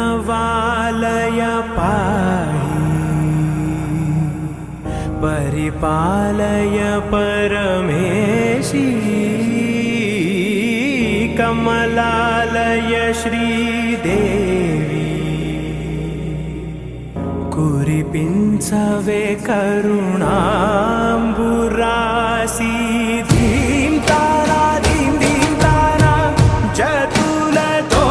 प्रणवालय पाहि परिपालय परमेशी कमलालय श्रीदेवी कुरिपिंचवे करुणांबुरासी धीं तारा धीं धीं तारा जतुलतो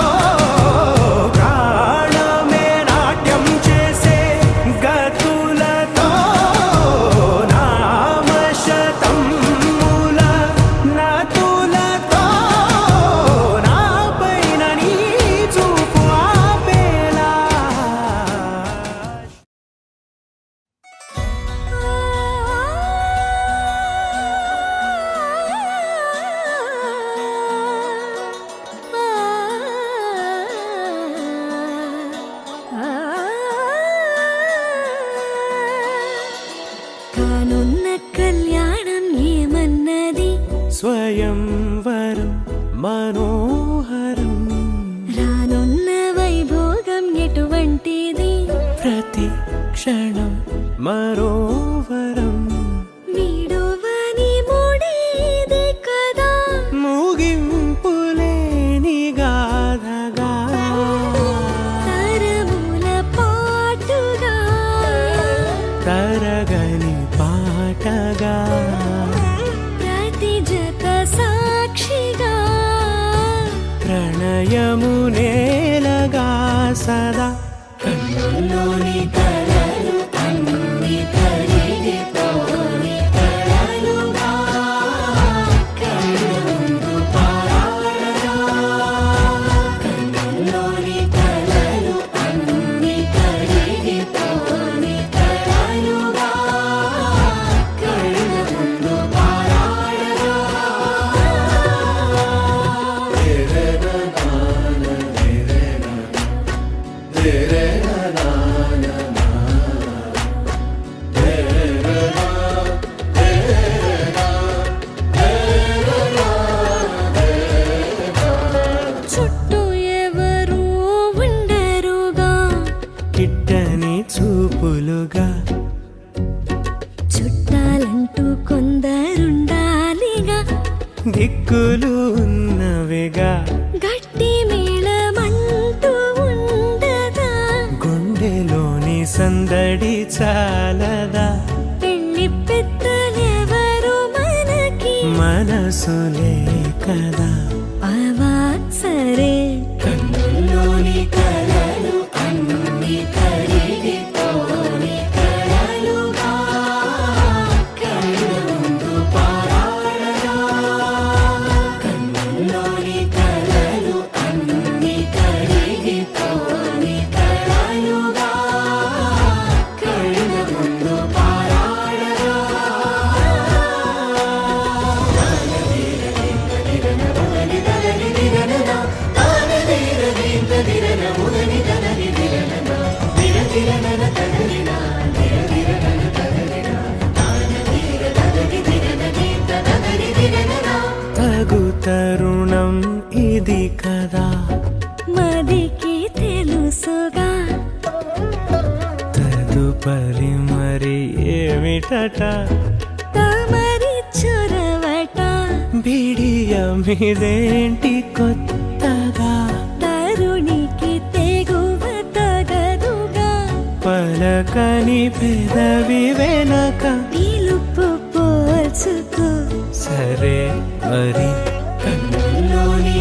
स्वयंवरं मनोहरं रानुन्न वैभोगं एटुवंटिदी प्रति क्षणं मनोहरं वीडुवनि मुडिदि कदा मुगिंपुलेनि गाथगा तरमुल पाटुगा तरगनि पाटगा साक्षिगा प्रणयमुनेलगा सदा कन्नुल्लोनि कललु अन्नि करिगिपोनि कललुगा कन्नुंदु पाराडगा कन्नुल्लोनि कललु अन्नि करिगिपोनि कललुगा कन्नुंदु కిట్టని చూపులుగా చుట్టాలంటూ కొందరుండాలిగా దిక్కులు ఉన్నవిగా గట్టి మేళమంటూ ఉండదా గుండెలోని సందడి చాలదా పెళ్లి పెద్దలెవరు మనకి మనసులే కదా అవా సరే కన్నుల్లోని కలలు అన్ని కరిగిపోని కలలుగా కన్నుందు పారాడగా కన్నుల్లోని కలలు అన్ని కరిగిపోని కలలుగా కన్నుందు పారాడగా తగు తరుణం ఇది కదా మదికి తెలుసుగా తదుపరి మరి ఏమిటట తమరి చొరవట బిడియమిదేంటి కొత్తగా తరుణికి తెగువ తగదుగా పలకని పెదవి వెనక పిలుపు తప్పు పోల్చుకో సరే మరి కన్నుల్లోని